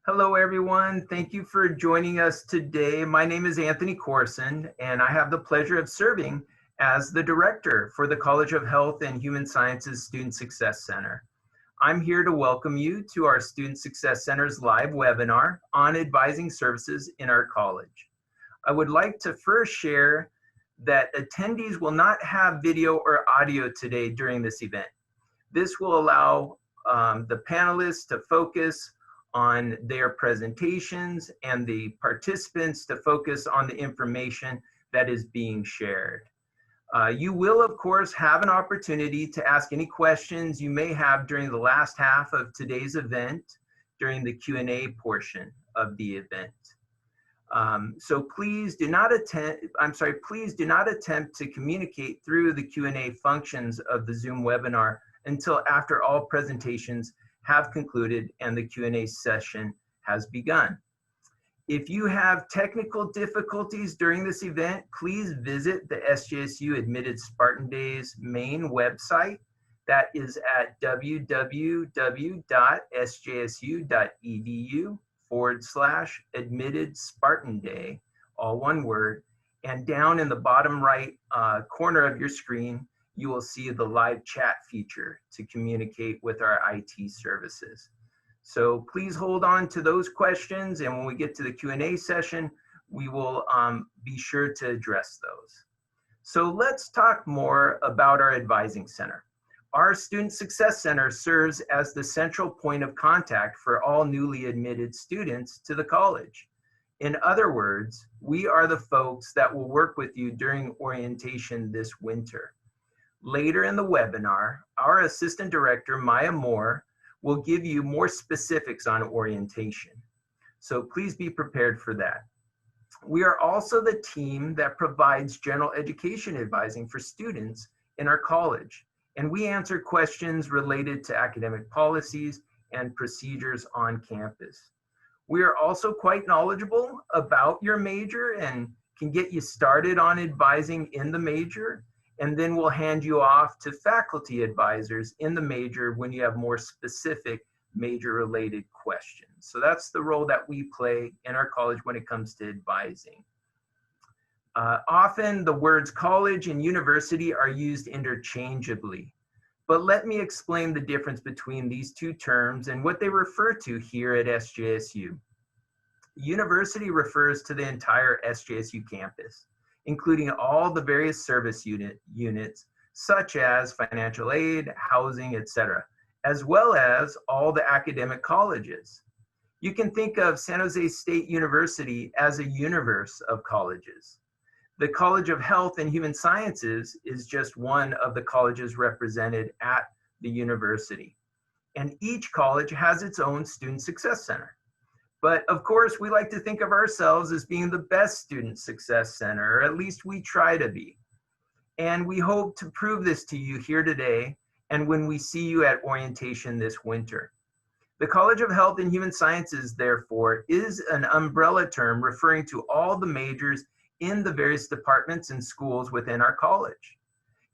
Hello, everyone. Thank you for joining us today. My name is Anthony Corson, and I have the pleasure of serving as the director for the College of Health and Human Sciences Student Success Center. I'm here to welcome you to our Student Success Center's live webinar on advising services in our college. I would like to first share that attendees will not have video or audio today during this event. This will allow the panelists to focus on their presentations and the participants to focus on the information that is being shared. You will, of course, have an opportunity to ask any questions you may have during the last half of today's event during the Q&A portion of the event. So please do not attempt to communicate through the Q&A functions of the Zoom webinar until after all presentations have concluded and the Q&A session has begun. If you have technical difficulties during this event, please visit the SJSU Admitted Spartan Days main website. That is at www.sjsu.edu/admitted Spartan Day, all one word. And down in the bottom right corner of your screen, you will see the live chat feature to communicate with our IT services. So please hold on to those questions, and when we get to the Q&A session, we will be sure to address those. So let's talk more about our advising center. Our Student Success Center serves as the central point of contact for all newly admitted students to the college. In other words, we are the folks that will work with you during orientation this winter. Later in the webinar, our Assistant Director, Maya Moore, will give you more specifics on orientation. So please be prepared for that. We are also the team that provides general education advising for students in our college, and we answer questions related to academic policies and procedures on campus. We are also quite knowledgeable about your major and can get you started on advising in the major, and then we'll hand you off to faculty advisors in the major when you have more specific major-related questions. So that's the role that we play in our college when it comes to advising. Often the words college and university are used interchangeably, but let me explain the difference between these two terms and what they refer to here at SJSU. University refers to the entire SJSU campus, including all the various service units, such as financial aid, housing, etc., as well as all the academic colleges. You can think of San Jose State University as a universe of colleges. The College of Health and Human Sciences is just one of the colleges represented at the university. And each college has its own Student Success Center. But of course, we like to think of ourselves as being the best Student Success Center, or at least we try to be. And we hope to prove this to you here today and when we see you at orientation this winter. The College of Health and Human Sciences, therefore, is an umbrella term referring to all the majors in the various departments and schools within our college.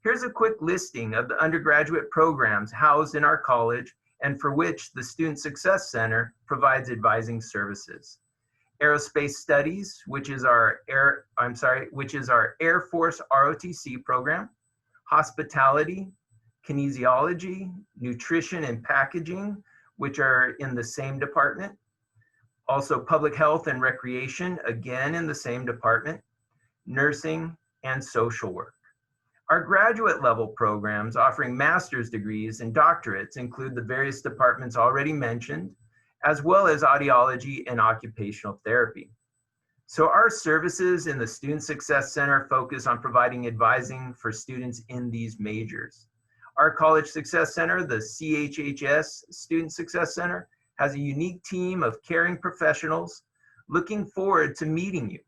Here's a quick listing of the undergraduate programs housed in our college and for which the Student Success Center provides advising services. Aerospace Studies, which is our Air Force ROTC program. Hospitality, Kinesiology, Nutrition and Packaging, which are in the same department. Also Public Health and Recreation, again in the same department. Nursing and Social Work. Our graduate level programs offering master's degrees and doctorates include the various departments already mentioned, as well as audiology and occupational therapy. So our services in the Student Success Center focus on providing advising for students in these majors. Our College Success Center, the CHHS Student Success Center, has a unique team of caring professionals looking forward to meeting you.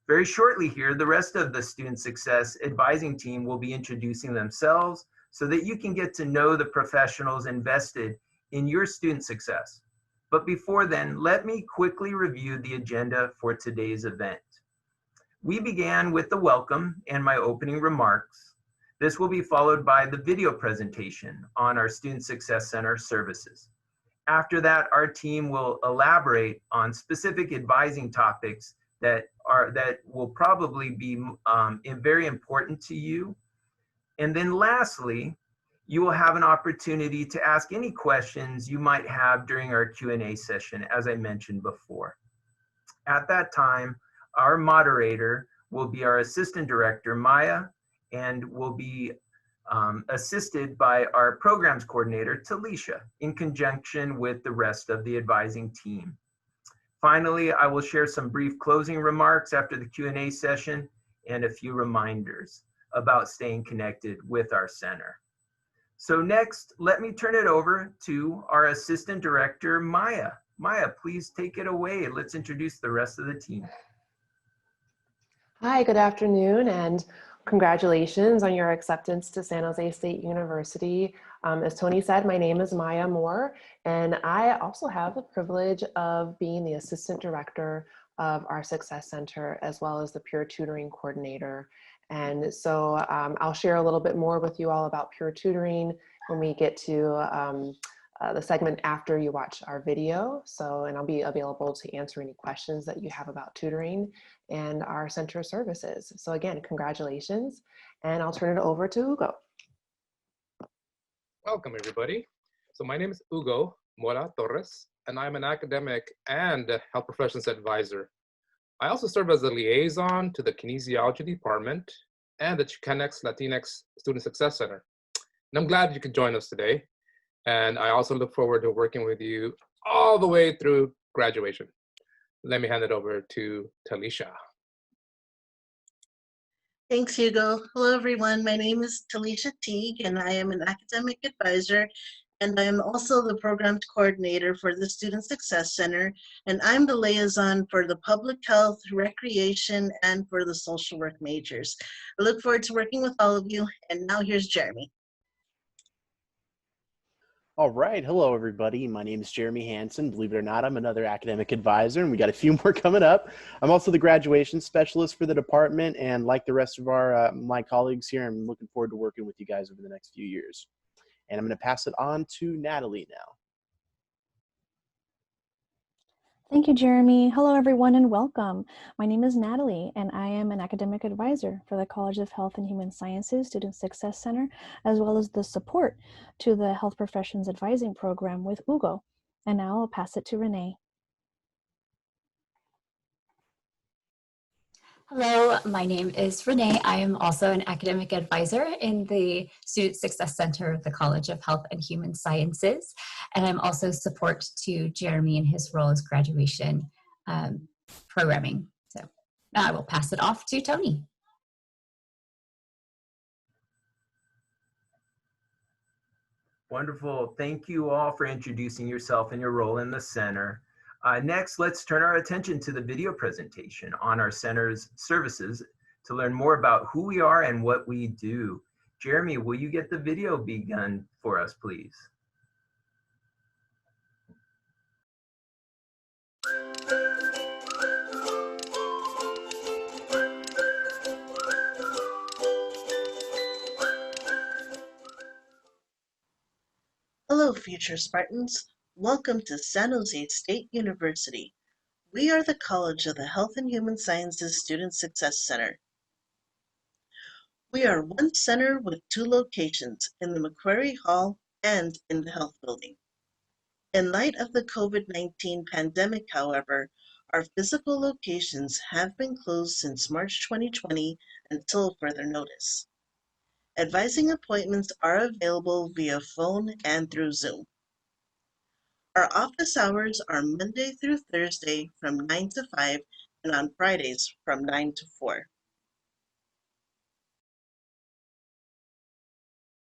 Very shortly here, the rest of the Student Success advising team will be introducing themselves so that you can get to know the professionals invested in your student success. But before then, let me quickly review the agenda for today's event. We began with the welcome and my opening remarks. This will be followed by the video presentation on our Student Success Center services. After that, our team will elaborate on specific advising topics that will probably be very important to you. And then lastly, you will have an opportunity to ask any questions you might have during our Q&A session, as I mentioned before. At that time, our moderator will be our Assistant Director, Maya, and will be assisted by our Programs Coordinator, Talisha, in conjunction with the rest of the advising team. Finally, I will share some brief closing remarks after the Q&A session and a few reminders about staying connected with our center. So next, let me turn it over to our Assistant Director, Maya. Maya, please take it away. Let's introduce the rest of the team. Hi, good afternoon, and congratulations on your acceptance to San Jose State University. As Tony said, my name is Maya Moore, and I also have the privilege of being the Assistant Director of our Success Center, as well as the Peer Tutoring Coordinator. And so I'll share a little bit more with you all about peer tutoring when we get to the segment after you watch our video. And I'll be available to answer any questions that you have about tutoring and our center services. So again, congratulations, and I'll turn it over to Hugo. Welcome, everybody. So my name is Hugo Mora Torres, and I'm an academic and health professions advisor. I also serve as a liaison to the kinesiology department and the Chicanx Latinx Student Success Center. And I'm glad you could join us today. And I also look forward to working with you all the way through graduation. Let me hand it over to Talisha. Thanks, Hugo. Hello, everyone. My name is Talisha Teague, and I am an academic advisor, and I am also the programs coordinator for the Student Success Center, and I'm the liaison for the public health, recreation, and for the social work majors. I look forward to working with all of you, and now here's Jeremy. All right. Hello, everybody. My name is Jeremy Hansen. Believe it or not, I'm another academic advisor, and we got a few more coming up. I'm also the graduation specialist for the department, and like the rest of our my colleagues here, I'm looking forward to working with you guys over the next few years. And I'm going to pass it on to Natalie now. Thank you, Jeremy. Hello, everyone, and welcome. My name is Natalie, and I am an academic advisor for the College of Health and Human Sciences Student Success Center, as well as the support to the Health Professions Advising Program with Hugo. And now I'll pass it to Renee. Hello, my name is Renee. I am also an academic advisor in the Student Success Center of the College of Health and Human Sciences, and I'm also support to Jeremy in his role as graduation programming. So now I will pass it off to Tony. Wonderful. Thank you all for introducing yourself and your role in the center. Next, let's turn our attention to the video presentation on our center's services to learn more about who we are and what we do. Jeremy, will you get the video begun for us, please? Hello, future Spartans. Welcome to San Jose State University. We are the College of the Health and Human Sciences Student Success Center. We are one center with two locations, in the McQuarrie Hall and in the Health Building. In light of the COVID-19 pandemic, however, our physical locations have been closed since March 2020 until further notice. Advising appointments are available via phone and through Zoom. Our office hours are Monday through Thursday from 9 to 5 and on Fridays from 9 to 4.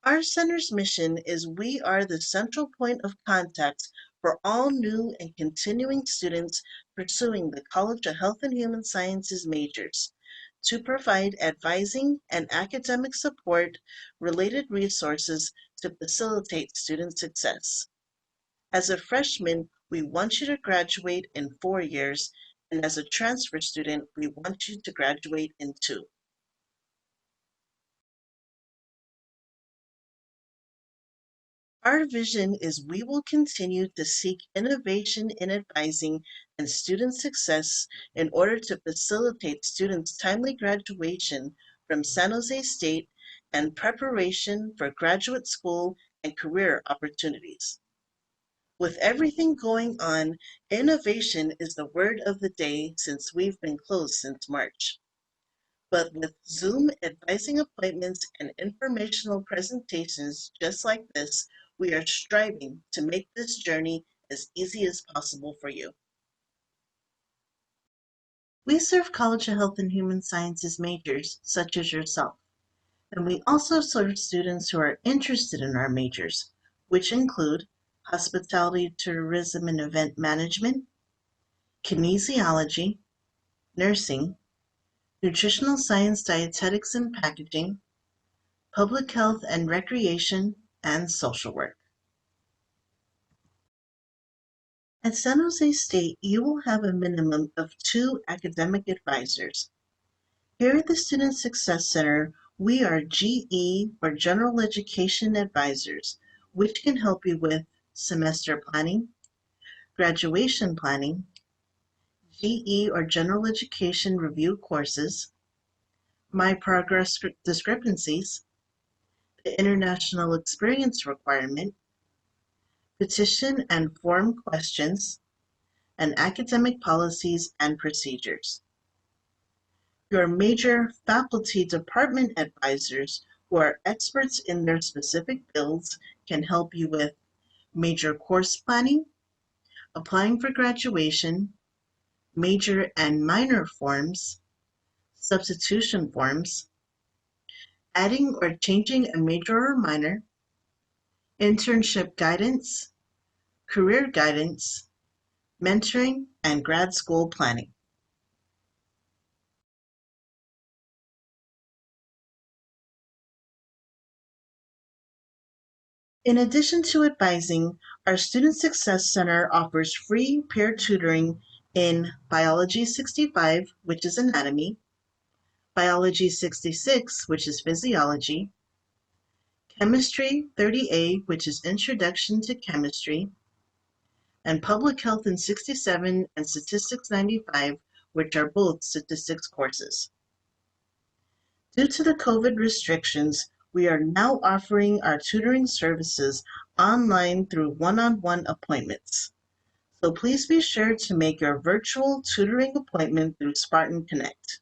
Our center's mission is we are the central point of contact for all new and continuing students pursuing the College of Health and Human Sciences majors to provide advising and academic support, related resources to facilitate student success. As a freshman, we want you to graduate in 4 years, and as a transfer student, we want you to graduate in 2. Our vision is we will continue to seek innovation in advising and student success in order to facilitate students' timely graduation from San Jose State and preparation for graduate school and career opportunities. With everything going on, innovation is the word of the day since we've been closed since March. But with Zoom advising appointments and informational presentations just like this, we are striving to make this journey as easy as possible for you. We serve College of Health and Human Sciences majors, such as yourself, and we also serve students who are interested in our majors, which include hospitality, tourism, and event management, kinesiology, nursing, nutritional science, dietetics, and packaging, public health and recreation, and social work. At San Jose State, you will have a minimum of 2 academic advisors. Here at the Student Success Center, we are GE or General Education Advisors, which can help you with semester planning, graduation planning, GE or General Education Review courses, My Progress discrepancies, the International Experience requirement, petition and form questions, and academic policies and procedures. Your major faculty department advisors who are experts in their specific fields can help you with major course planning, applying for graduation, major and minor forms, substitution forms, adding or changing a major or minor, internship guidance, career guidance, mentoring, and grad school planning. In addition to advising, our Student Success Center offers free peer tutoring in Biology 65, which is anatomy, Biology 66, which is physiology, Chemistry 30A, which is introduction to chemistry, and Public Health in 67 and Statistics 95, which are both statistics courses. Due to the COVID restrictions, we are now offering our tutoring services online through one-on-one appointments. So please be sure to make your virtual tutoring appointment through Spartan Connect.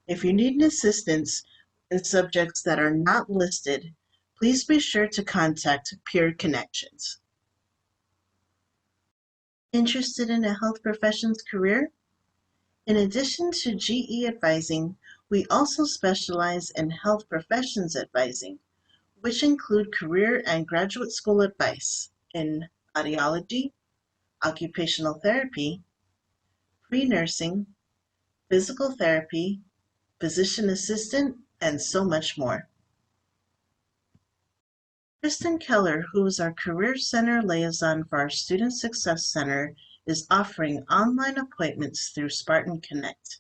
If you need assistance in subjects that are not listed, please be sure to contact Peer Connections. Interested in a health professions career? In addition to GE advising, we also specialize in health professions advising, which include career and graduate school advice in audiology, occupational therapy, pre-nursing, physical therapy, physician assistant, and so much more. Kristen Keller, who is our Career Center liaison for our Student Success Center, is offering online appointments through Spartan Connect.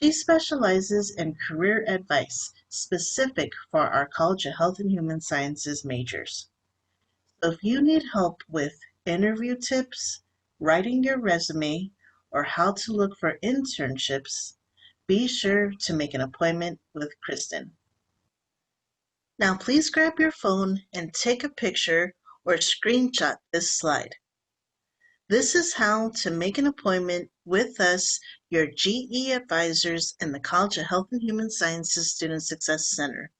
She specializes in career advice specific for our College of Health and Human Sciences majors. So if you need help with interview tips, writing your resume, or how to look for internships, be sure to make an appointment with Kristen. Now please grab your phone and take a picture or screenshot this slide. This is how to make an appointment with us, your GE advisors in the College of Health and Human Sciences Student Success Center.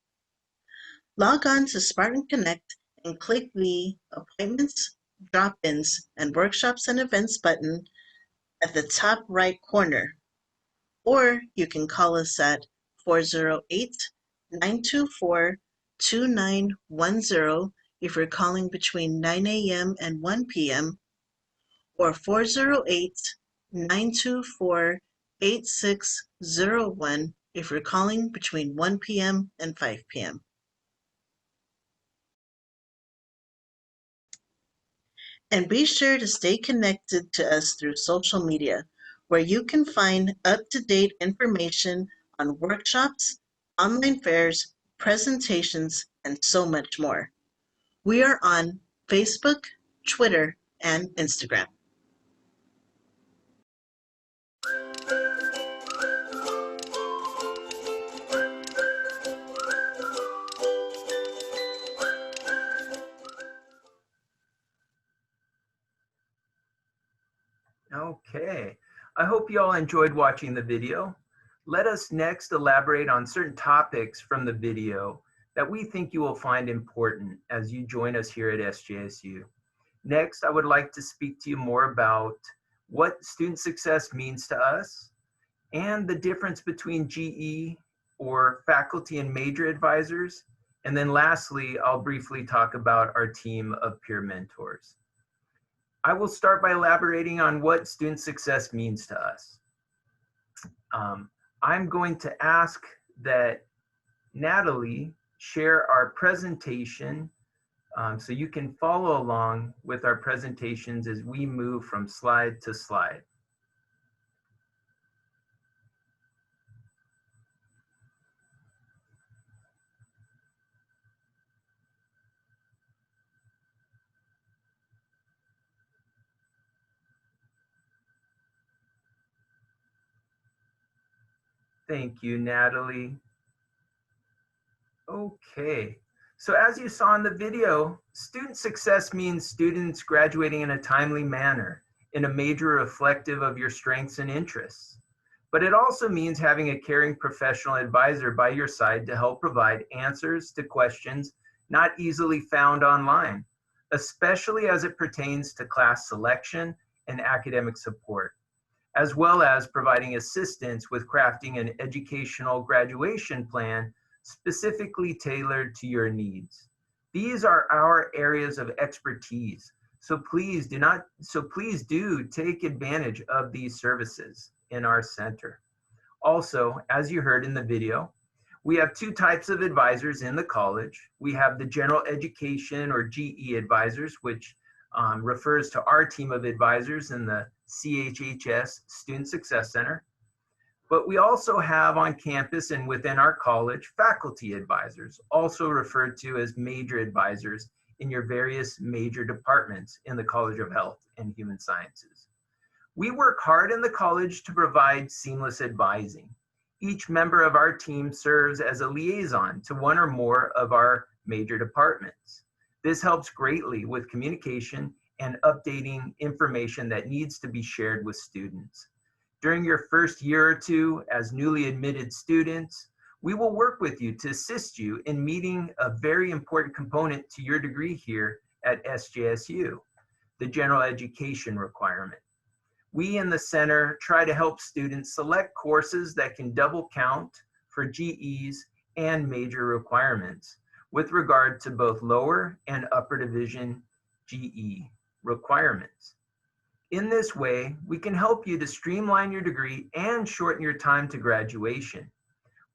Log on to Spartan Connect and click the Appointments, Drop-ins, and Workshops and Events button at the top right corner. Or you can call us at 408-924-2910 if you're calling between 9 a.m. and 1 p.m. or 408-924-8601 if you're calling between 1 p.m. and 5 p.m. And be sure to stay connected to us through social media, where you can find up-to-date information on workshops, online fairs, presentations, and so much more. We are on Facebook, Twitter, and Instagram. Okay, I hope you all enjoyed watching the video. Let us next elaborate on certain topics from the video that we think you will find important as you join us here at SJSU. Next, I would like to speak to you more about what student success means to us and the difference between GE or faculty and major advisors. And then lastly, I'll briefly talk about our team of peer mentors. I will start by elaborating on what student success means to us. I'm going to ask that Natalie share our presentation so you can follow along with our presentations as we move from slide to slide. Thank you, Natalie. Okay, so as you saw in the video, student success means students graduating in a timely manner in a major reflective of your strengths and interests. But it also means having a caring professional advisor by your side to help provide answers to questions not easily found online, especially as it pertains to class selection and academic support, as well as providing assistance with crafting an educational graduation plan specifically tailored to your needs. These are our areas of expertise, so please do take advantage of these services in our center. Also, as you heard in the video, we have two types of advisors in the college. We have the general education or GE advisors, which refers to our team of advisors in the CHHS Student Success Center. But we also have on campus and within our college faculty advisors, also referred to as major advisors in your various major departments in the College of Health and Human Sciences. We work hard in the college to provide seamless advising. Each member of our team serves as a liaison to one or more of our major departments. This helps greatly with communication and updating information that needs to be shared with students. During your first year or two as newly admitted students, we will work with you to assist you in meeting a very important component to your degree here at SJSU, the general education requirement. We in the center try to help students select courses that can double count for GEs and major requirements with regard to both lower and upper division GE requirements. In this way, we can help you to streamline your degree and shorten your time to graduation.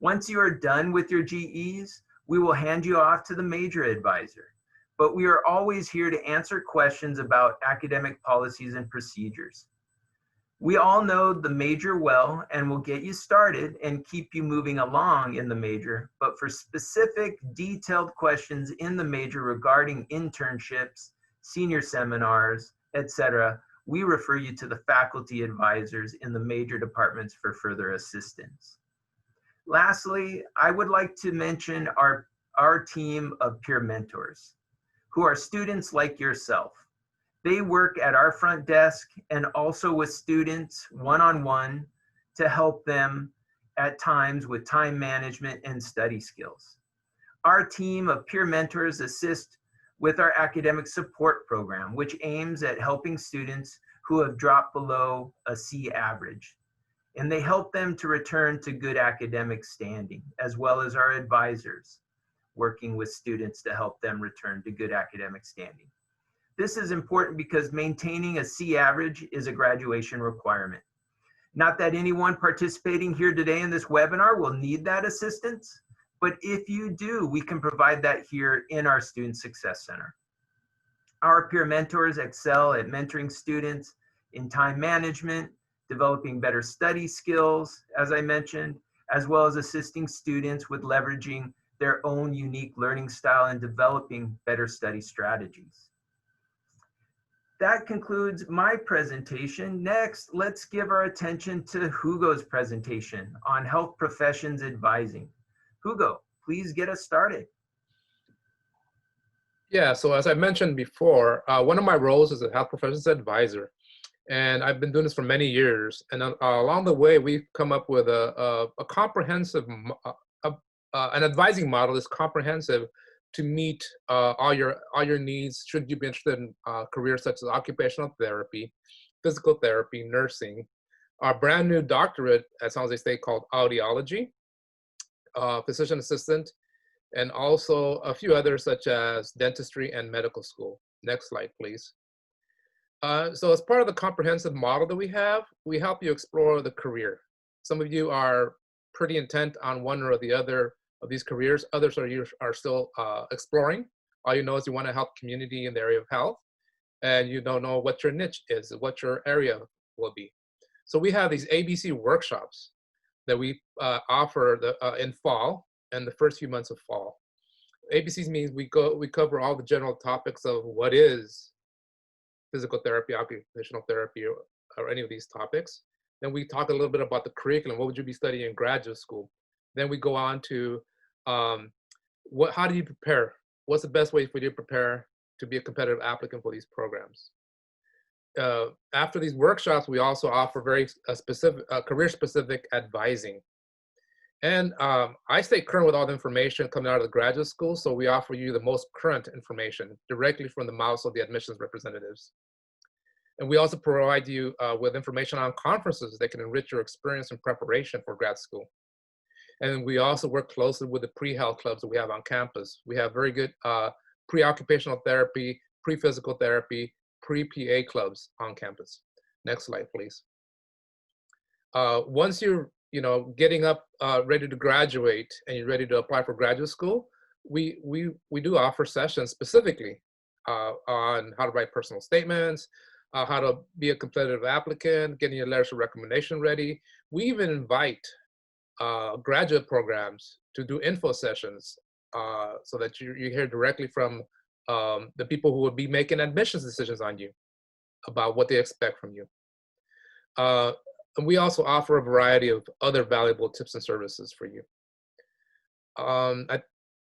Once you are done with your GEs, we will hand you off to the major advisor. But we are always here to answer questions about academic policies and procedures. We all know the major well and will get you started and keep you moving along in the major, but for specific detailed questions in the major regarding internships, senior seminars, etc., we refer you to the faculty advisors in the major departments for further assistance. Lastly, I would like to mention our team of peer mentors, who are students like yourself. They work at our front desk and also with students one-on-one to help them at times with time management and study skills. Our team of peer mentors assist with our academic support program, which aims at helping students who have dropped below a C average. And they help them to return to good academic standing, as well as our advisors working with students to help them return to good academic standing. This is important because maintaining a C average is a graduation requirement. Not that anyone participating here today in this webinar will need that assistance, but if you do, we can provide that here in our Student Success Center. Our peer mentors excel at mentoring students in time management, developing better study skills, as I mentioned, as well as assisting students with leveraging their own unique learning style and developing better study strategies. That concludes my presentation. Next, let's give our attention to Hugo's presentation on health professions advising. Hugo, please get us started. Yeah, so as I mentioned before, one of my roles is a health professions advisor. And I've been doing this for many years. And along the way, we've come up with a comprehensive, an advising model that's comprehensive to meet all your needs should you be interested in careers such as occupational therapy, physical therapy, nursing, our brand new doctorate at San Jose State called audiology, physician assistant, and also a few others such as dentistry and medical school. Next slide, please. So as part of the comprehensive model that we help you explore the career. Some of you are pretty intent on one or the other of these careers. Others are still exploring. All you know is you want to help community in the area of health, and you don't know what your niche is, what your area will be. So we have these ABC workshops that we offer in fall and the first few months of fall. ABCs means we cover all the general topics of what is physical therapy, occupational therapy, or any of these topics. Then we talk a little bit about the curriculum. What would you be studying in graduate school? Then we go on to how do you prepare? What's the best way for you to prepare to be a competitive applicant for these programs? After these workshops, we also offer very specific, career-specific advising. And I stay current with all the information coming out of the graduate school, so we offer you the most current information directly from the mouths of the admissions representatives. And we also provide you with information on conferences that can enrich your experience and preparation for grad school. And we also work closely with the pre-health clubs that we have on campus. We have very good pre-occupational therapy, pre-physical therapy, pre-PA clubs on campus. Next slide, please. Once you're getting up ready to graduate and you're ready to apply for graduate school, we do offer sessions specifically on how to write personal statements, how to be a competitive applicant, getting your letters of recommendation ready. We even invite graduate programs to do info sessions so that you hear directly from the people who will be making admissions decisions on you about what they expect from you. And we also offer a variety of other valuable tips and services for you. I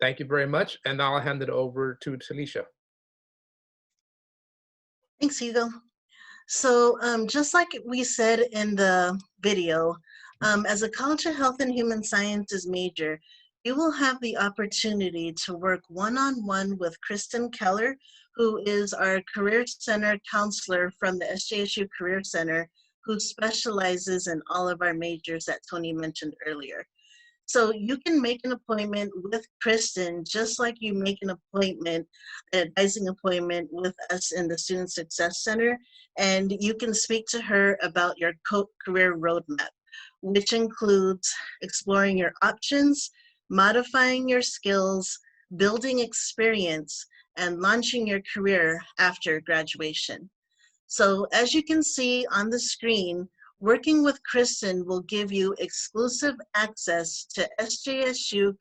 thank you very much, and now I'll hand it over to Talisha. Thanks, Hugo. So just like we said in the video, as a College of Health and Human Sciences major, you will have the opportunity to work one-on-one with Kristen Keller, who is our Career Center counselor from the SJSU Career Center, who specializes in all of our majors that Tony mentioned earlier. So you can make an appointment with Kristen just like you make an appointment, an advising appointment with us in the Student Success Center, and you can speak to her about your career roadmap, which includes exploring your options, modifying your skills, building experience, and launching your career after graduation. So as you can see on the screen, working with Kristen will give you exclusive access to SJSU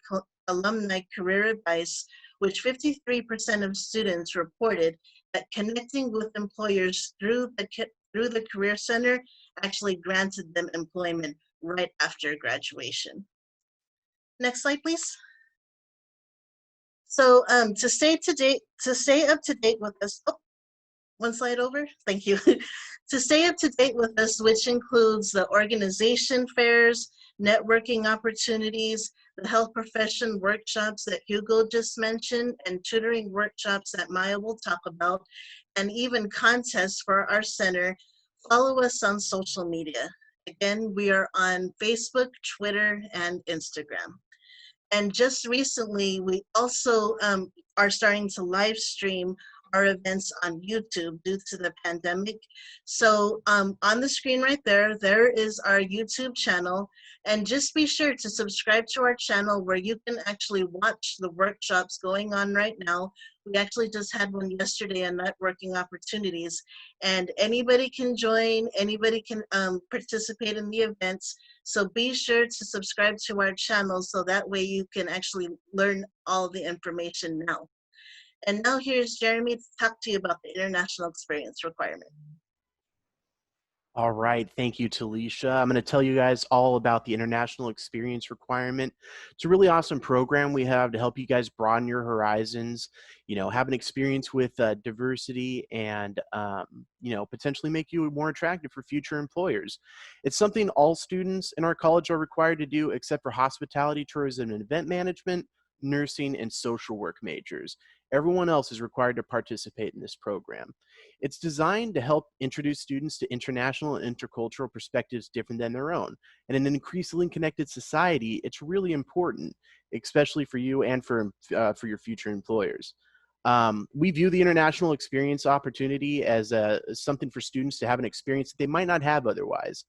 alumni career advice, which 53% of students reported that connecting with employers through the Career Center actually granted them employment right after graduation. Next slide, please. So to stay up to date with us, oh, one slide over, thank you. To stay up to date with us, which includes the organization fairs, networking opportunities, the health profession workshops that Hugo just mentioned, and tutoring workshops that Maya will talk about, and even contests for our center, follow us on social media. Again, we are on Facebook, Twitter, and Instagram. And just recently, we also are starting to live stream our events on YouTube due to the pandemic. So on the screen right there, there is our YouTube channel. And just be sure to subscribe to our channel where you can actually watch the workshops going on right now. We actually just had one yesterday on networking opportunities, and anybody can join, anybody can participate in the events. So be sure to subscribe to our channel so that way you can actually learn all the information now. And now here's Jeremy to talk to you about the international experience requirement. All right, thank you, Talisha. I'm going to tell you guys all about the international experience requirement. It's a really awesome program we have to help you guys broaden your horizons, you know, have an experience with diversity and, you know, potentially make you more attractive for future employers. It's something all students in our college are required to do except for hospitality, tourism, and event management, nursing, and social work majors. Everyone else is required to participate in this program. It's designed to help introduce students to international and intercultural perspectives different than their own. And in an increasingly connected society, it's really important, especially for you and for your future employers. We view the international experience opportunity as something for students to have an experience that they might not have otherwise.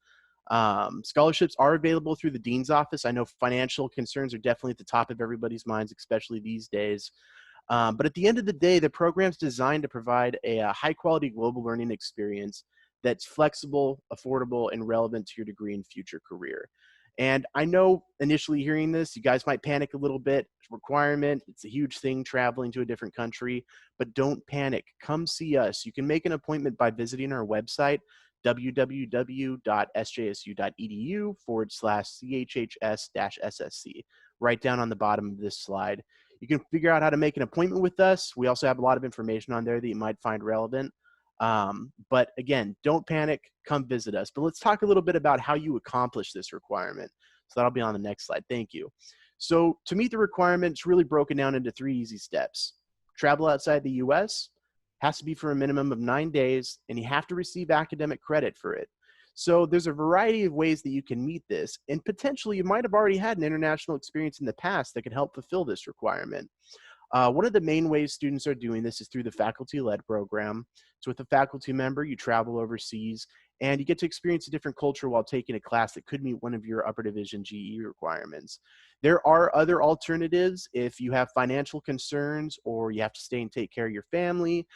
Scholarships are available through the Dean's Office. I know financial concerns are definitely at the top of everybody's minds, especially these days. But at the end of the day, the program's designed to provide a high quality global learning experience that's flexible, affordable, and relevant to your degree and future career. And I know initially hearing this, you guys might panic a little bit. It's a requirement. It's a huge thing traveling to a different country, but don't panic. Come see us. You can make an appointment by visiting our website, www.sjsu.edu/CHHS-SSC, right down on the bottom of this slide. You can figure out how to make an appointment with us. We also have a lot of information on there that you might find relevant. But again, don't panic, come visit us. But let's talk a little bit about how you accomplish this requirement. So that'll be on the next slide. Thank you. So to meet the requirement, it's really broken down into 3 easy steps. Travel outside the US, has to be for a minimum of 9 days, and you have to receive academic credit for it. So there's a variety of ways that you can meet this, and potentially you might have already had an international experience in the past that could help fulfill this requirement. One of the main ways students are doing this is through the faculty-led program. So with a faculty member, you travel overseas, and you get to experience a different culture while taking a class that could meet one of your upper division GE requirements. There are other alternatives if you have financial concerns or you have to stay and take care of your family.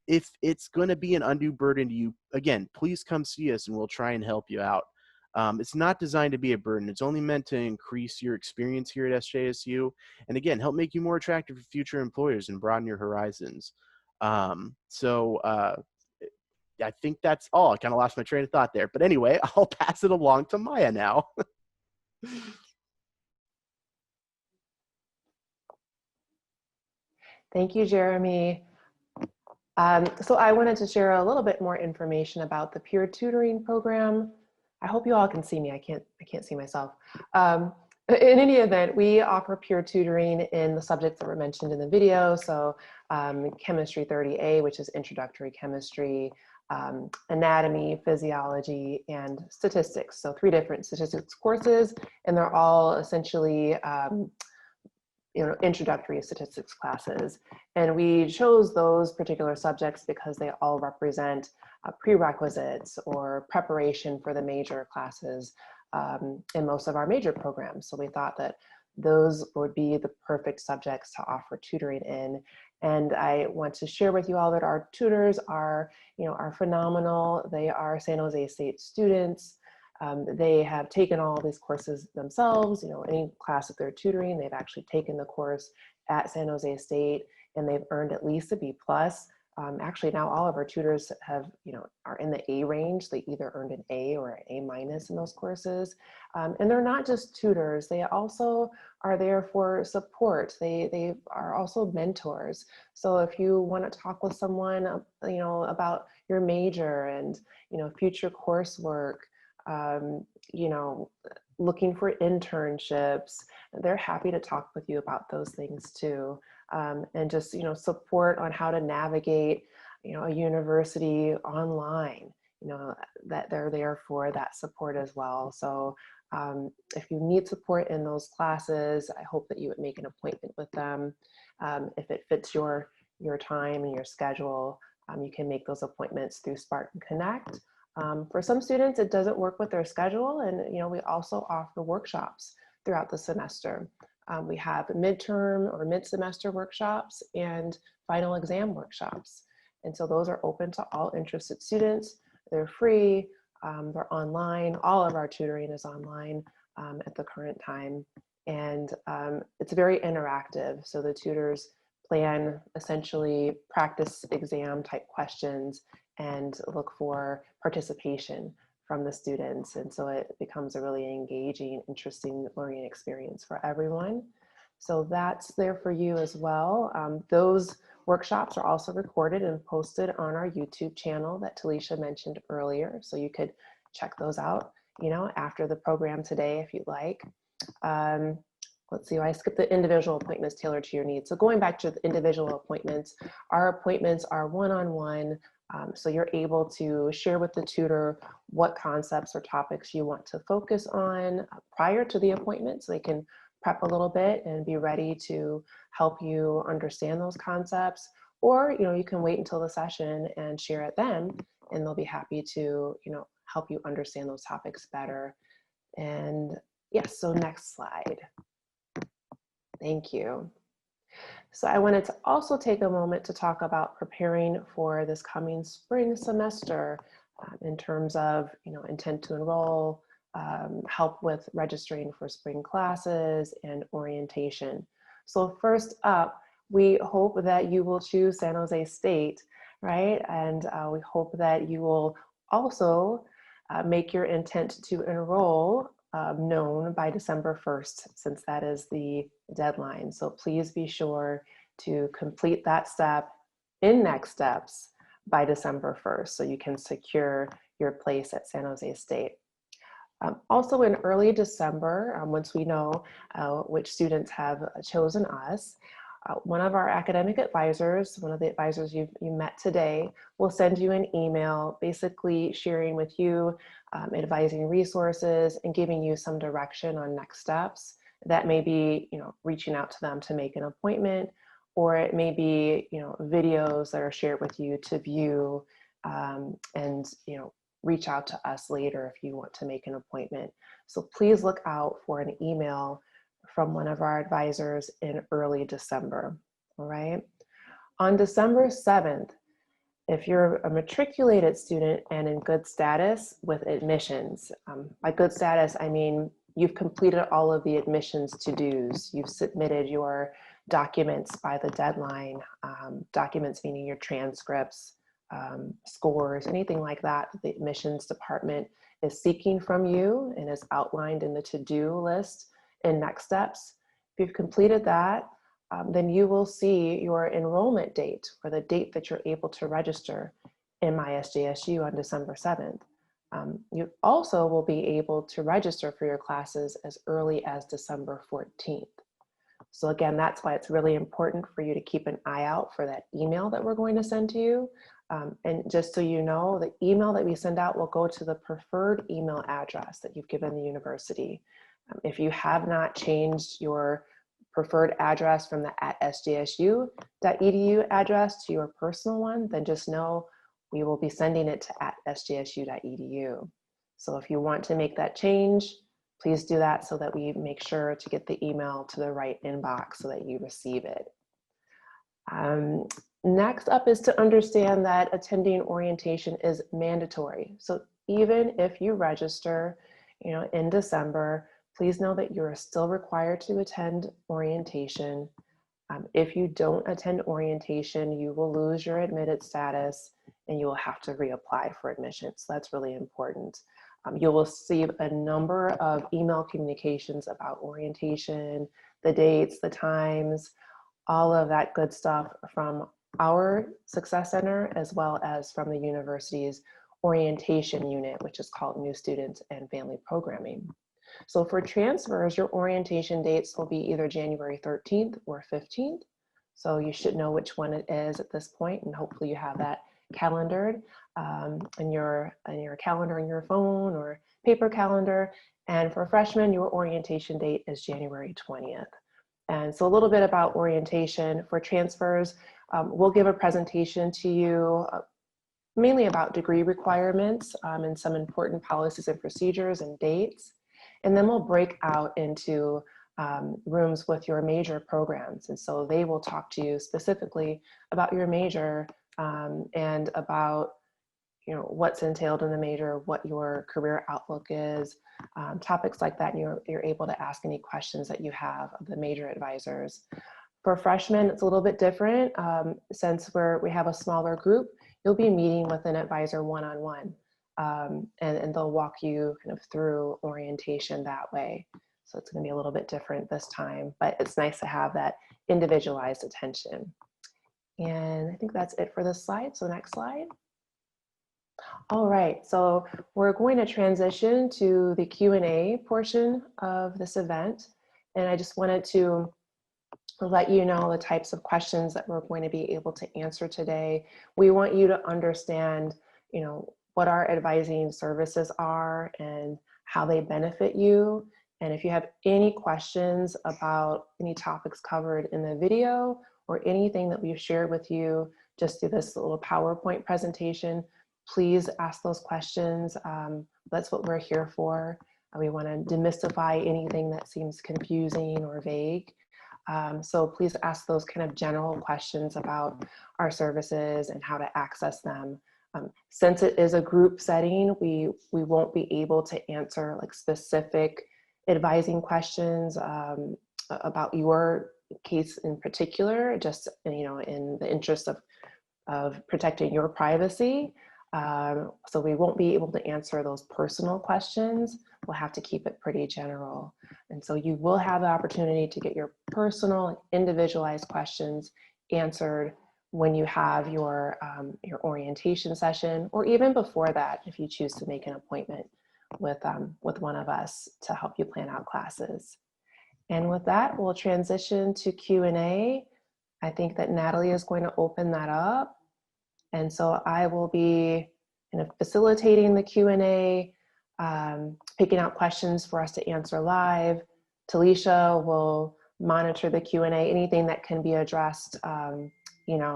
If it's going to be an undue burden to you, again, please come see us and we'll try and help you out. It's not designed to be a burden. It's only meant to increase your experience here at SJSU and again, help make you more attractive for future employers and broaden your horizons. I think that's all. I kind of lost my train of thought there. But anyway, I'll pass it along to Maya now. Thank you, Jeremy. So I wanted to share a little bit more information about the peer tutoring program. I hope you all can see me. I can't see myself. In any event, we offer peer tutoring in the subjects that were mentioned in the video. So Chemistry 30A, which is introductory chemistry, anatomy, physiology, and statistics. So 3 different statistics courses, and they're all essentially introductory statistics classes. And we chose those particular subjects because they all represent prerequisites or preparation for the major classes in most of our major programs. So we thought that those would be the perfect subjects to offer tutoring in. And I want to share with you all that our tutors are phenomenal. They are San Jose State students. They have taken all these courses themselves. Any class that they're tutoring, they've actually taken the course at San Jose State, and they've earned at least a B+. Actually, now all of our tutors have, are in the A range. They either earned an A or an A- in those courses. And they're not just tutors. They also are there for support. They are also mentors. So if you want to talk with someone, about your major and, future coursework, looking for internships, they're happy to talk with you about those things too. And just, support on how to navigate, a university online, that they're there for that support as well. So if you need support in those classes, I hope that you would make an appointment with them if it fits your your time and your schedule, you can make those appointments through Spartan Connect. For some students, it doesn't work with their schedule, and we also offer workshops throughout the semester. We have midterm or mid-semester workshops and final exam workshops. And so those are open to all interested students. They're free, they're online. All of our tutoring is online at the current time. And it's very interactive. So the tutors plan essentially practice exam type questions and look for participation from the students. And so it becomes a really engaging, interesting learning experience for everyone. So that's there for you as well. Those workshops are also recorded and posted on our YouTube channel that Talisha mentioned earlier. So you could check those out, after the program today, if you'd like. Let's see, I skipped the individual appointments tailored to your needs. So going back to the individual appointments, our appointments are one-on-one. So you're able to share with the tutor what concepts or topics you want to focus on prior to the appointment, so they can prep a little bit and be ready to help you understand those concepts. Or, you can wait until the session and share it then, and they'll be happy to, help you understand those topics better. And yes, so next slide. Thank you. So I wanted to also take a moment to talk about preparing for this coming spring semester in terms of, intent to enroll, help with registering for spring classes and orientation. So first up, we hope that you will choose San Jose State, right? And we hope that you will also make your intent to enroll known by December 1st, since that is the deadline. So please be sure to complete that step in Next Steps by December 1st, so you can secure your place at San Jose State. Also in early December, once we know which students have chosen us, one of our academic advisors, one of the advisors you met today, will send you an email basically sharing with you advising resources and giving you some direction on next steps. That may be, reaching out to them to make an appointment, or it may be, videos that are shared with you to view and, reach out to us later if you want to make an appointment. So please look out for an email from one of our advisors in early December, all right? On December 7th, if you're a matriculated student and in good status with admissions, by good status, I mean you've completed all of the admissions to-dos, you've submitted your documents by the deadline, documents meaning your transcripts, scores, anything like that the admissions department is seeking from you and is outlined in the to-do list in Next Steps. If you've completed that, then you will see your enrollment date, or the date that you're able to register in my SJSU on December 7th. You also will be able to register for your classes as early as December 14th. So again, that's why it's really important for you to keep an eye out for that email that we're going to send to you. And just so you know, the email that we send out will go to the preferred email address that you've given the university. If you have not changed your preferred address from the @sjsu.edu address to your personal one, then just know we will be sending it to @sjsu.edu. So if you want to make that change, please do that so that we make sure to get the email to the right inbox so that you receive it. Next up is to understand that attending orientation is mandatory. So even if you register, in December, please know that you're still required to attend orientation. If you don't attend orientation, you will lose your admitted status and you will have to reapply for admission. So that's really important. You'll receive a number of email communications about orientation, the dates, the times, all of that good stuff from our Success Center, as well as from the university's orientation unit, which is called New Student and Family Programming. So for transfers, your orientation dates will be either January 13th or 15th. So you should know which one it is at this point, and hopefully you have that calendared in your calendar in your phone or paper calendar. And for freshmen, your orientation date is January 20th. And so a little bit about orientation. For transfers, We'll give a presentation to you mainly about degree requirements and some important policies and procedures and dates. And then we'll break out into rooms with your major programs. And so they will talk to you specifically about your major and about what's entailed in the major, what your career outlook is, topics like that. And you're able to ask any questions that you have of the major advisors. For freshmen, it's a little bit different. Since we have a smaller group, you'll be meeting with an advisor one-on-one, and they'll walk you kind of through orientation that way. So it's going to be a little bit different this time, but it's nice to have that individualized attention. And I think that's it for this slide. So next slide. All right, so we're going to transition to the Q&A portion of this event. And I just wanted to let you know the types of questions that we're going to be able to answer today. We want you to understand, what our advising services are and how they benefit you. And if you have any questions about any topics covered in the video or anything that we've shared with you just through this little PowerPoint presentation, please ask those questions. That's what we're here for. We want to demystify anything that seems confusing or vague. So please ask those kind of general questions about our services and how to access them. Since it is a group setting, we won't be able to answer like specific advising questions about your case in particular, just in the interest of protecting your privacy. So we won't be able to answer those personal questions. We'll have to keep it pretty general. And so you will have the opportunity to get your personal, individualized questions answered when you have your orientation session, or even before that, if you choose to make an appointment with one of us to help you plan out classes. And with that, we'll transition to Q&A. I think that Natalie is going to open that up. And so I will be kind of facilitating the Q&A, picking out questions for us to answer live. Talisha will monitor the Q&A, anything that can be addressed,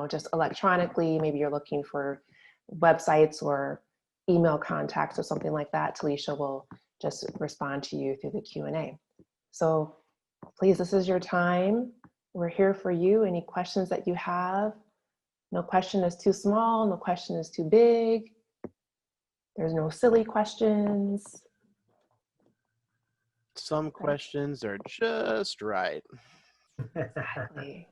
just electronically. Maybe you're looking for websites or email contacts or something like that. Talisha will just respond to you through the Q&A. So please, this is your time. We're here for you. Any questions that you have? No question is too small, no question is too big. There's no silly questions. Some questions are just right. Exactly.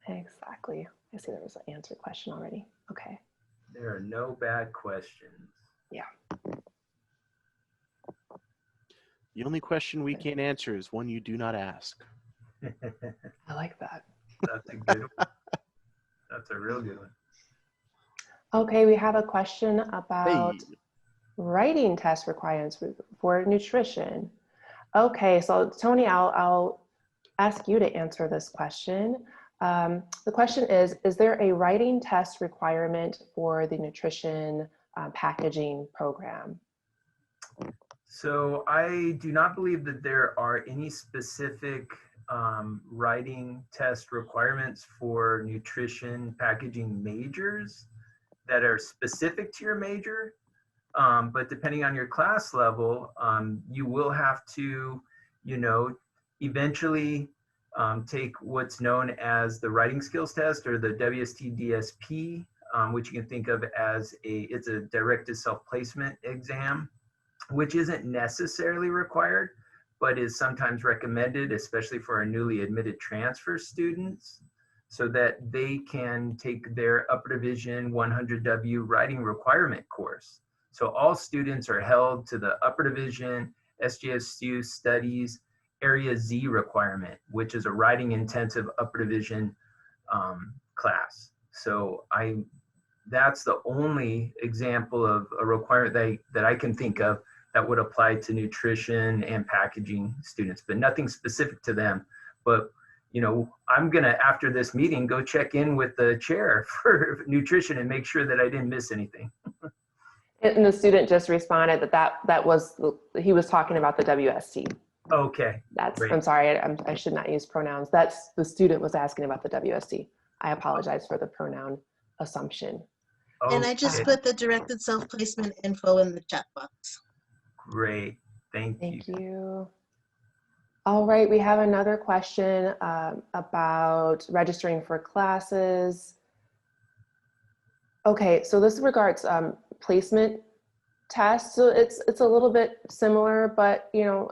Exactly. I see there was an answer question already. Okay. There are no bad questions. Yeah. The only question we can't answer is one you do not ask. I like that. That's a good one. That's a real good one. Okay, we have a question about writing test requirements for nutrition. Okay, so Tony, I'll ask you to answer this question. The question is there a writing test requirement for the nutrition packaging program? So I do not believe that there are any specific writing test requirements for nutrition packaging majors that are specific to your major. But depending on your class level, you will have to, eventually take what's known as the writing skills test, or the WST-DSP, which you can think of as it's a directed self-placement exam, which isn't necessarily required, but is sometimes recommended, especially for our newly admitted transfer students, so that they can take their upper division 100W writing requirement course. So all students are held to the upper division SJSU studies area Z requirement, which is a writing intensive upper division class. So that's the only example of a requirement that I can think of that would apply to nutrition and packaging students, but nothing specific to them. But I'm gonna, after this meeting, go check in with the chair for nutrition and make sure that I didn't miss anything. And the student just responded that was he was talking about the WST. Okay, That's, great. I'm sorry, I should not use pronouns. That's, the student was asking about the WST. I apologize for the pronoun assumption. And I just Okay, put the directed self-placement info in the chat box. great. Thank you. Thank you. All right, we have another question about registering for classes. Okay, so this regards placement tests. So it's a little bit similar, but you know,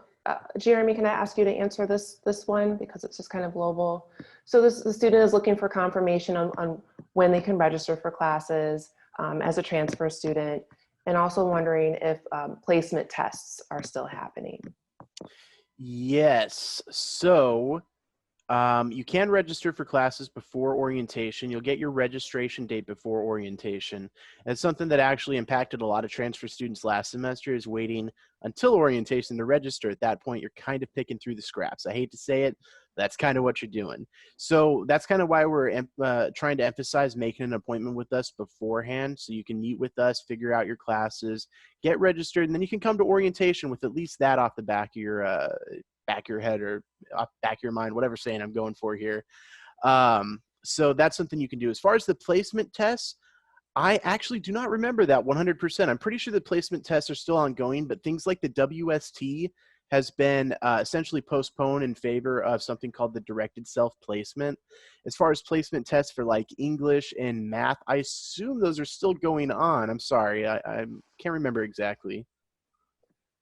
Jeremy, can I ask you to answer this one because it's just kind of global. So the student is looking for confirmation on when they can register for classes as a transfer student, and also wondering if placement tests are still happening. Yes. So you can register for classes before orientation. You'll get your registration date before orientation. And it's something that actually impacted a lot of transfer students last semester, is waiting until orientation to register. At that point, you're kind of picking through the scraps. I hate to say it, that's kind of what you're doing. So that's kind of why we're trying to emphasize making an appointment with us beforehand, so you can meet with us, figure out your classes, get registered, and then you can come to orientation with at least that off the back of your head, or back of your mind, whatever saying I'm going for here. So that's something you can do. As far as the placement tests, I actually do not remember that 100%. I'm pretty sure the placement tests are still ongoing, but things like the WST has been essentially postponed in favor of something called the directed self-placement. As far as placement tests for like English and math, I assume those are still going on. I'm sorry, I can't remember exactly.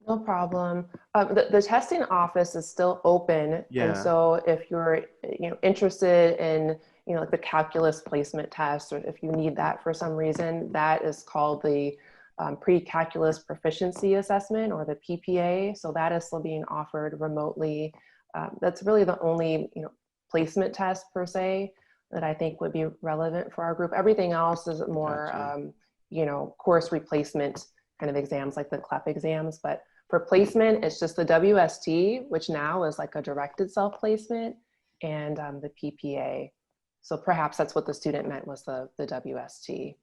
No problem. The testing office is still open, Yeah. and so if you're interested in like the calculus placement test, or if you need that for some reason, that is called the pre-calculus proficiency assessment, or the PPA. So that is still being offered remotely. That's really the only placement test per se that I think would be relevant for our group. Everything else is more Gotcha. Course replacement kind of exams, like the CLEP exams. But for placement, it's just the WST, which now is like a directed self-placement, and the PPA. So perhaps that's what the student meant, was the WST.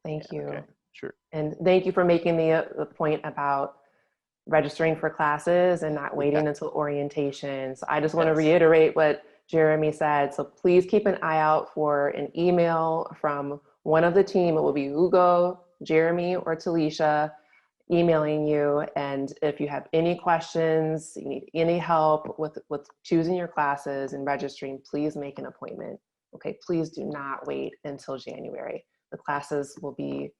Thank you. Okay, sure. And thank you for making the point about registering for classes and not waiting until orientation. So I just want to reiterate what Jeremy said. So please keep an eye out for an email from one of the team. It will be Hugo, Jeremy, or Talisha emailing you. And if you have any questions, you need any help with choosing your classes and registering, please make an appointment. Okay, please do not wait until January. The classes will be,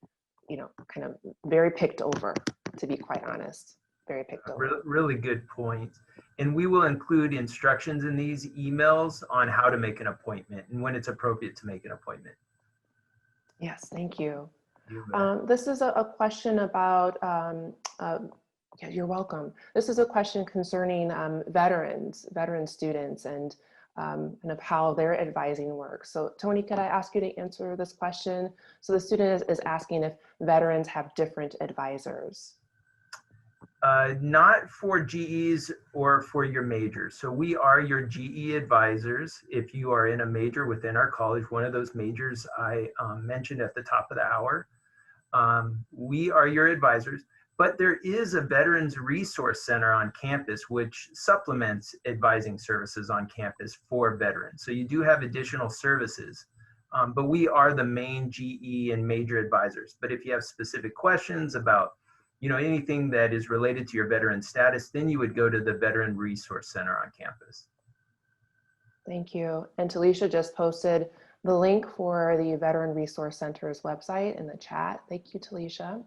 kind of very picked over, to be quite honest. Very picked over. Really good point. And we will include instructions in these emails on how to make an appointment and when it's appropriate to make an appointment. Yes, thank you. This is a question about, yeah, you're welcome. This is a question concerning veteran students and of how their advising works. So Tony, could I ask you to answer this question? So the student is asking if veterans have different advisors. Not for GEs or for your majors. So we are your GE advisors. If you are in a major within our college, one of those majors I mentioned at the top of the hour, we are your advisors. But there is a Veterans Resource Center on campus which supplements advising services on campus for veterans. So you do have additional services, but we are the main GE and major advisors. But if you have specific questions about anything that is related to your veteran status, then you would go to the Veteran Resource Center on campus. Thank you. And Talisha just posted the link for the Veteran Resource Center's website in the chat. Thank you, Talisha.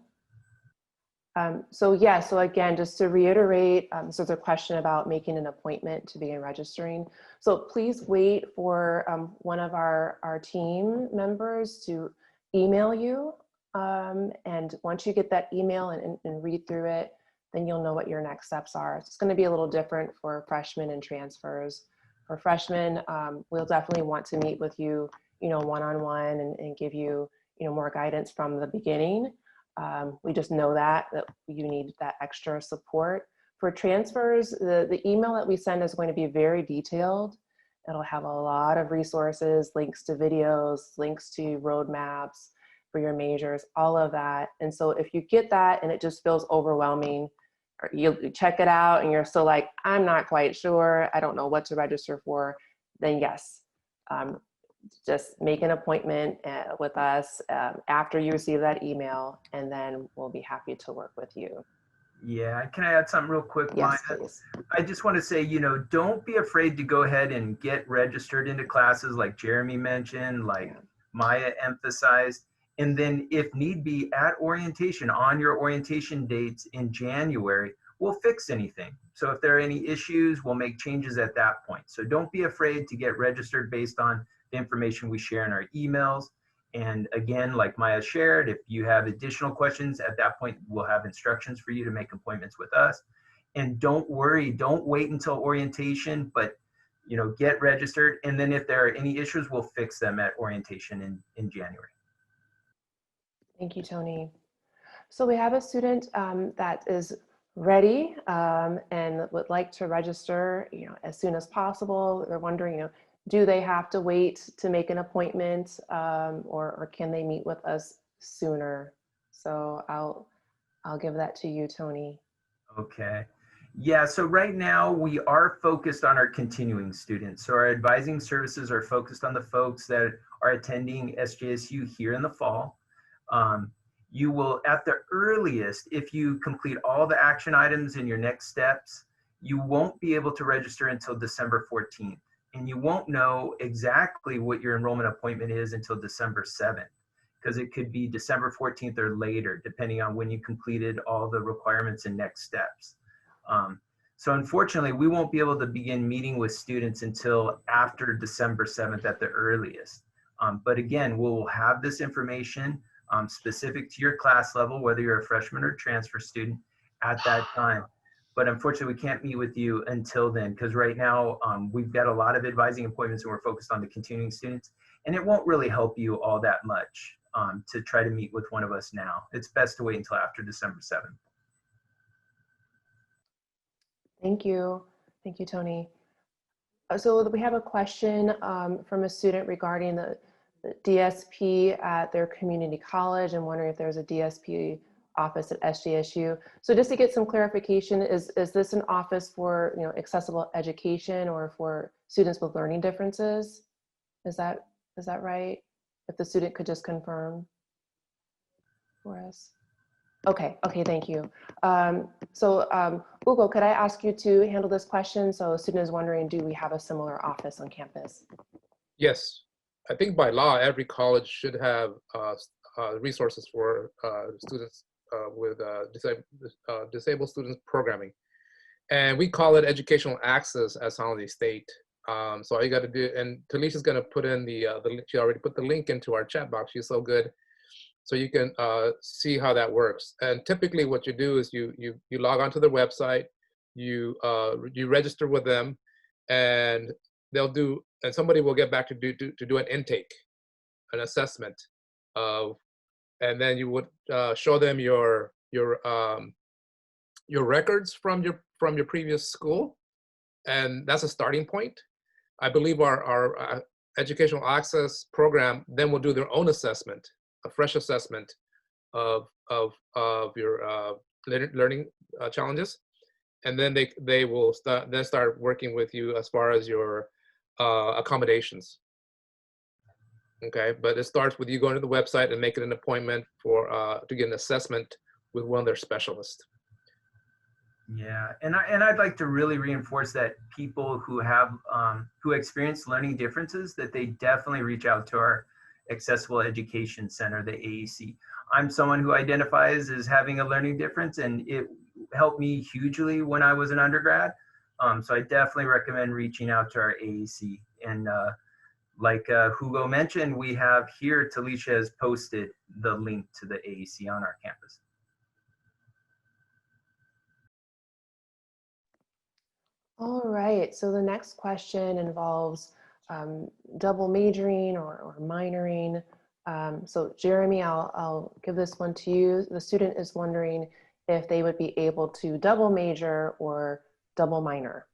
So again, just to reiterate, so there's a question about making an appointment to begin registering. So please wait for one of our team members to email you. And once you get that email and read through it, then you'll know what your next steps are. It's going to be a little different for freshmen and transfers. For freshmen, we'll definitely want to meet with you, one-on-one and give you, more guidance from the beginning. We just know that you need that extra support. For transfers, the email that we send is going to be very detailed. It'll have a lot of resources, links to videos, links to roadmaps for your majors, all of that. And so if you get that and it just feels overwhelming, or you check it out and you're still like, I'm not quite sure, I don't know what to register for, then yes, just make an appointment with us after you receive that email, and then we'll be happy to work with you. Yeah, can I add something real quick, Yes, Maya? please. I just want to say, don't be afraid to go ahead and get registered into classes like Jeremy mentioned, like Maya emphasized. And then if need be, at orientation, on your orientation dates in January, we'll fix anything. So if there are any issues, we'll make changes at that point. So don't be afraid to get registered based on the information we share in our emails. And again, like Maya shared, if you have additional questions at that point, we'll have instructions for you to make appointments with us. And don't worry, don't wait until orientation, but get registered. And then if there are any issues, we'll fix them at orientation in January. Thank you, Tony. So we have a student that is ready and would like to register as soon as possible. They're wondering, do they have to wait to make an appointment or can they meet with us sooner? So I'll give that to you, Tony. Okay. Yeah, so right now we are focused on our continuing students. So our advising services are focused on the folks that are attending SJSU here in the fall. You will, at the earliest, if you complete all the action items in your next steps, you won't be able to register until December 14th. And you won't know exactly what your enrollment appointment is until December 7th, because it could be December 14th or later, depending on when you completed all the requirements and next steps. So unfortunately, we won't be able to begin meeting with students until after December 7th at the earliest. But again, we'll have this information specific to your class level, whether you're a freshman or transfer student at that time. But unfortunately, we can't meet with you until then, because right now we've got a lot of advising appointments and we're focused on the continuing students. And it won't really help you all that much to try to meet with one of us now. It's best to wait until after December 7th. Thank you. Thank you, Tony. So we have a question from a student regarding the DSP at their community college and wondering if there's a DSP office at SJSU. So just to get some clarification, is this an office for accessible education or for students with learning differences? Is that right? If the student could just confirm for us. Okay, thank you. Ugo, could I ask you to handle this question? So a student is wondering, do we have a similar office on campus? Yes, I think by law, every college should have resources for students with disabled students programming. And we call it educational access at San Jose State. So all you got to do, and Talisha's going to put in the link. She already put the link into our chat box. She's so good. So you can see how that works. And typically what you do is you log onto their website, you register with them, and they'll do, and somebody will get back to do an intake, an assessment of, and then you would show them your records from your previous school, and that's a starting point. I believe our educational access program then will do their own assessment, a fresh assessment of your learning challenges, and then they will start working with you as far as your accommodations. Okay, but it starts with you going to the website and making an appointment for to get an assessment with one of their specialists. Yeah, and I'd like to really reinforce that people who have who experience learning differences, that they definitely reach out to our Accessible Education Center, the AEC. I'm someone who identifies as having a learning difference, and it helped me hugely when I was an undergrad. So I definitely recommend reaching out to our AEC. And like Hugo mentioned, we have here, Talisha has posted the link to the AEC on our campus. All right, so the next question involves double majoring or minoring. So Jeremy, I'll give this one to you. The student is wondering if they would be able to double major or double minor.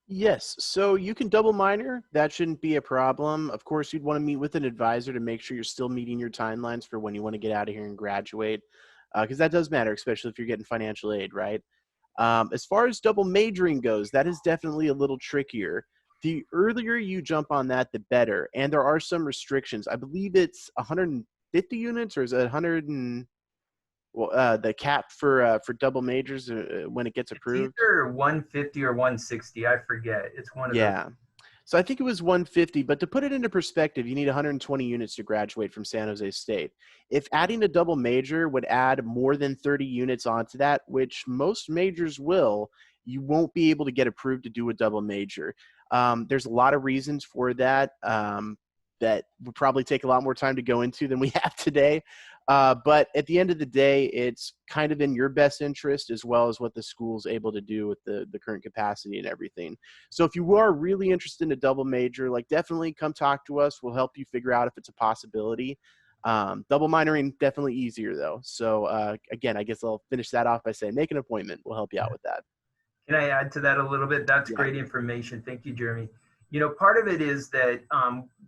Yes, so you can double minor. That shouldn't be a problem. Of course, you'd want to meet with an advisor to make sure you're still meeting your timelines for when you want to get out of here and graduate, because that does matter, especially if you're getting financial aid, right? As far as double majoring goes, that is definitely a little trickier. The earlier you jump on that, the better. And there are some restrictions. I believe it's 150 units, or is it 100 and the cap for double majors when it gets It's approved? either 150 or 160. I forget. It's one of those. Yeah. So I think it was 150, but to put it into perspective, you need 120 units to graduate from San Jose State. If adding a double major would add more than 30 units onto that, which most majors will, you won't be able to get approved to do a double major. There's a lot of reasons for that that would probably take a lot more time to go into than we have today. But at the end of the day, it's kind of in your best interest, as well as what the school's able to do with the current capacity and everything. So if you are really interested in a double major, like, definitely come talk to us. We'll help you figure out if it's a possibility. Double minoring, definitely easier though. So again, I guess I'll finish that off by saying, make an appointment. We'll help you out with that. Can I add to that a little bit? That's Yeah. great information. Thank you, Jeremy. You know, part of it is that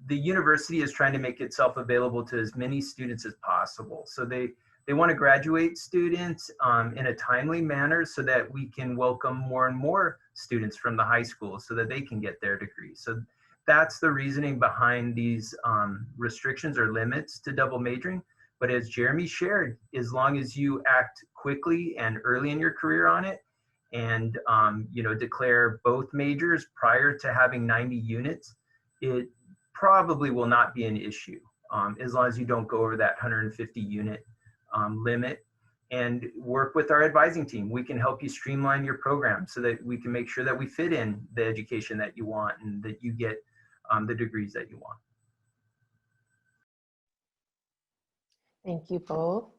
the university is trying to make itself available to as many students as possible. So they want to graduate students in a timely manner so that we can welcome more and more students from the high school so that they can get their degree. So that's the reasoning behind these restrictions or limits to double majoring. But as Jeremy shared, as long as you act quickly and early in your career on it, and you know, declare both majors prior to having 90 units, it probably will not be an issue as long as you don't go over that 150 unit limit. And work with our advising team. We can help you streamline your program so that we can make sure that we fit in the education that you want and that you get the degrees that you want. Thank you both.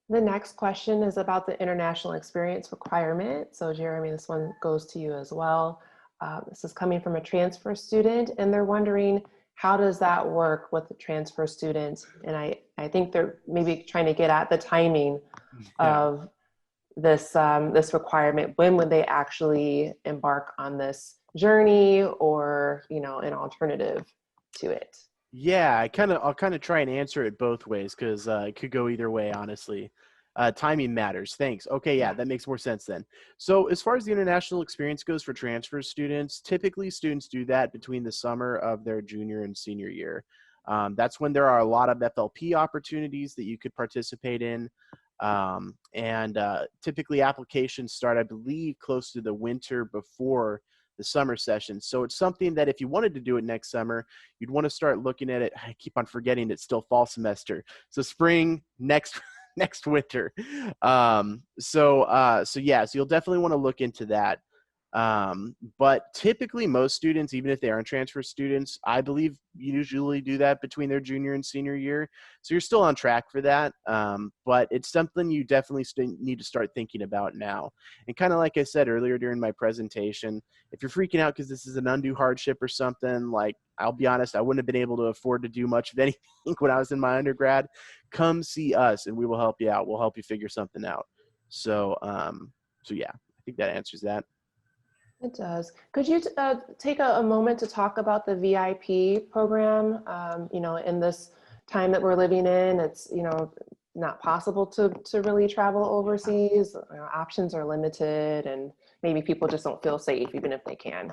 The next question is about the international experience requirement. So Jeremy, this one goes to you as well. This is coming from a transfer student, and they're wondering, how does that work with the transfer students? And I think they're maybe trying to get at the timing of this, this requirement. When would they actually embark on this journey, or, you know, an alternative to it? Yeah, I'll kind of try and answer it both ways, because it could go either way, honestly. Timing matters. Thanks. Okay, yeah, that makes more sense then. So as far as the international experience goes for transfer students, typically students do that between the summer of their junior and senior year. That's when there are a lot of FLP opportunities that you could participate in. And typically applications start, I believe, close to the winter before the summer session. So it's something that if you wanted to do it next summer, you'd want to start looking at it. I keep on forgetting it's still fall semester. So spring, next winter. So you'll definitely want to look into that. But typically most students, even if they aren't transfer students, I believe usually do that between their junior and senior year. So you're still on track for that. But it's something you definitely need to start thinking about now. And kind of like I said earlier during my presentation, if you're freaking out because this is an undue hardship or something, like, I'll be honest, I wouldn't have been able to afford to do much of anything when I was in my undergrad. Come see us and we will help you out. We'll help you figure something out. So yeah, I think that answers that. It does. Could you take a moment to talk about the VIP program? You know, in this time that we're living in, it's, you know, not possible to really travel overseas. You know, options are limited, and maybe people just don't feel safe even if they can.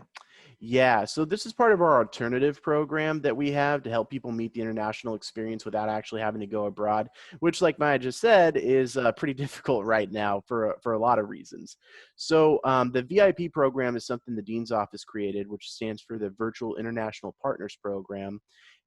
Yeah, so this is part of our alternative program that we have to help people meet the international experience without actually having to go abroad, which, like Maya just said, is pretty difficult right now for a lot of reasons. So the VIP program is something the Dean's Office created, which stands for the Virtual International Partners Program.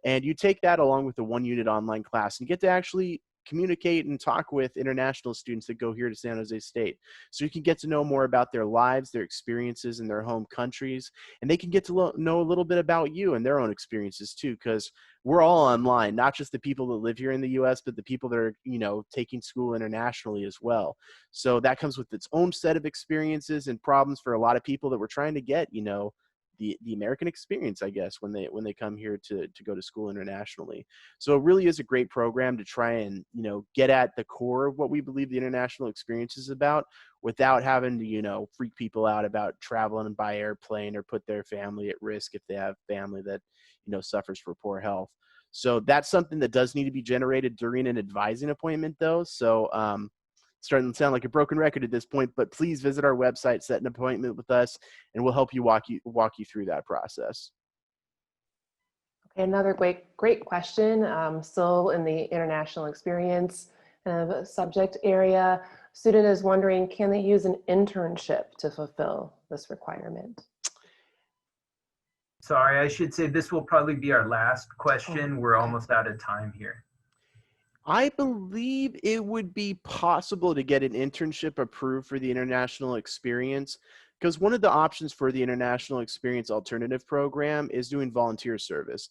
And you take that along with the 1-unit online class and get to actually communicate and talk with international students that go here to San Jose State. So you can get to know more about their lives, their experiences in their home countries, and they can get to know a little bit about you and their own experiences too, because we're all online, not just the people that live here in the US, but the people that are, you know, taking school internationally as well. So that comes with its own set of experiences and problems for a lot of people that we're trying to get, you know, the American experience, I guess, when they come here to go to school internationally. So it really is a great program to try and, you know, get at the core of what we believe the international experience is about, without having to, you know, freak people out about traveling by airplane or put their family at risk if they have family that, you know, suffers for poor health. So that's something that does need to be generated during an advising appointment though. So starting to sound like a broken record at this point, but please visit our website, set an appointment with us, and we'll help you walk you through that process. Okay, another great question. Still in the international experience subject area. Student is wondering, can they use an internship to fulfill this requirement? Sorry, I should say this will probably be our last question. We're almost out of time here. I believe it would be possible to get an internship approved for the international experience, because one of the options for the international experience alternative program is doing volunteer service.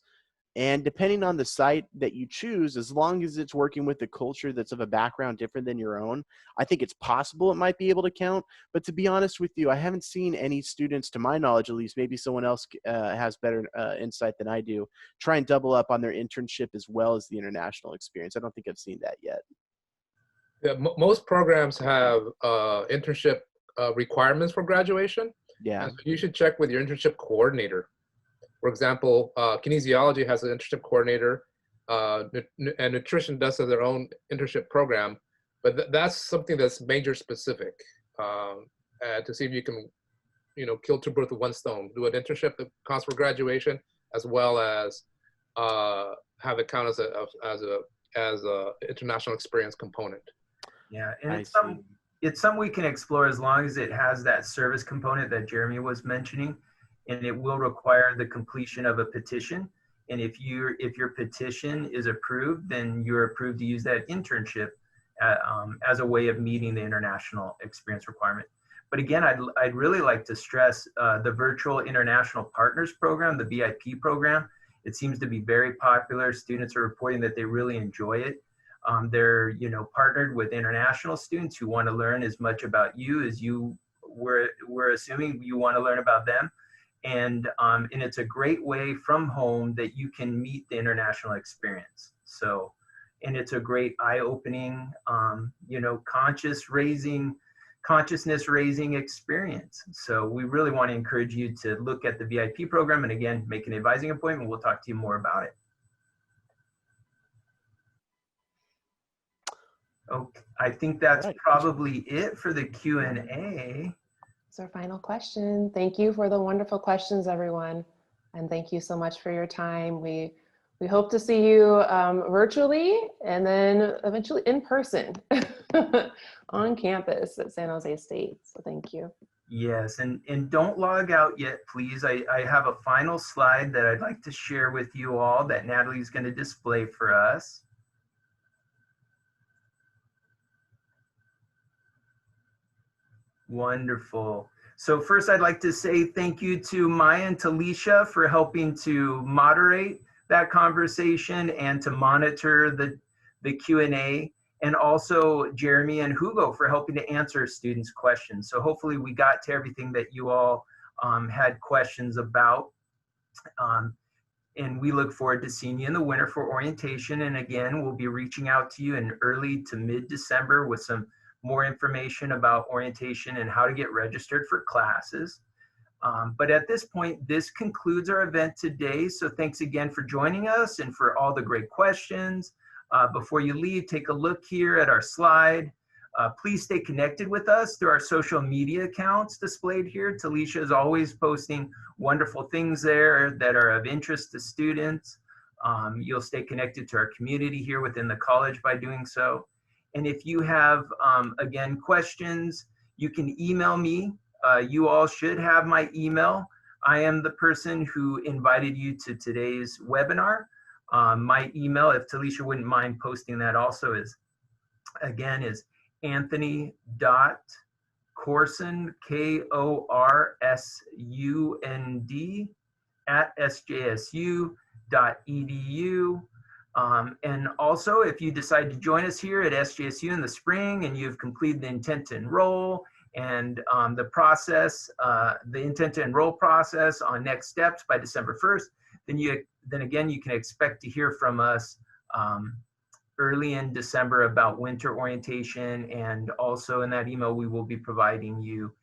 And depending on the site that you choose, as long as it's working with a culture that's of a background different than your own, I think it's possible it might be able to count. But to be honest with you, I haven't seen any students, to my knowledge at least, maybe someone else has better insight than I do, try and double up on their internship as well as the international experience. I don't think I've seen that yet. Yeah, most programs have internship requirements for graduation. Yeah. And so you should check with your internship coordinator. For example, kinesiology has an internship coordinator, and nutrition does have their own internship program, but that's something that's major specific, to see if you can, kill two birds with one stone. Do an internship that counts for graduation, as well as have it count as a international experience component. Yeah, and it's something we can explore as long as it has that service component that Jeremy was mentioning. And it will require the completion of a petition. And if your petition is approved, then you're approved to use that internship as a way of meeting the international experience requirement. But again, I'd really like to stress the Virtual International Partners Program, the VIP program. It seems to be very popular. Students are reporting that they really enjoy it. They're partnered with international students who want to learn as much about you as we're assuming you want to learn about them. And it's a great way from home that you can meet the international experience. So, and it's a great eye-opening, consciousness raising experience. So we really want to encourage you to look at the VIP program, and again, make an advising appointment. We'll talk to you more about it. Okay, I think that's probably it for the Q&A. Our final question. Thank you for the wonderful questions, everyone. And thank you so much for your time. We hope to see you virtually and then eventually in person on campus at San Jose State. So thank you. Yes, and don't log out yet, please. I have a final slide that I'd like to share with you all that Natalie's going to display for us. Wonderful. So first, I'd like to say thank you to Maya and Talisha for helping to moderate that conversation and to monitor the Q&A, and also Jeremy and Hugo for helping to answer students' questions. So hopefully we got to everything that you all had questions about. And we look forward to seeing you in the winter for orientation. And again, we'll be reaching out to you in early to mid-December with some more information about orientation and how to get registered for classes. But at this point, this concludes our event today. So thanks again for joining us and for all the great questions. Before you leave, take a look here at our slide. Please stay connected with us through our social media accounts displayed here. Talisha is always posting wonderful things there that are of interest to students. You'll stay connected to our community here within the college by doing so. And if you have, again, questions, you can email me. You all should have my email. I am the person who invited you to today's webinar. My email, if Talisha wouldn't mind posting that also, is Anthony.Corsund, Korsund, @sjsu.edu. And also, if you decide to join us here at SJSU in the spring and you've completed the intent to enroll and the intent to enroll process on next steps by December 1st, then again, you can expect to hear from us early in December about winter orientation. And also in that email, we will be providing you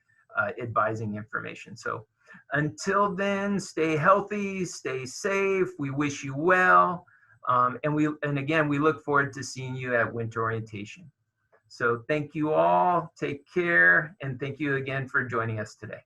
advising information. So until then, stay healthy, stay safe. We wish you well. And again, we look forward to seeing you at winter orientation. So thank you all, take care, and thank you again for joining us today.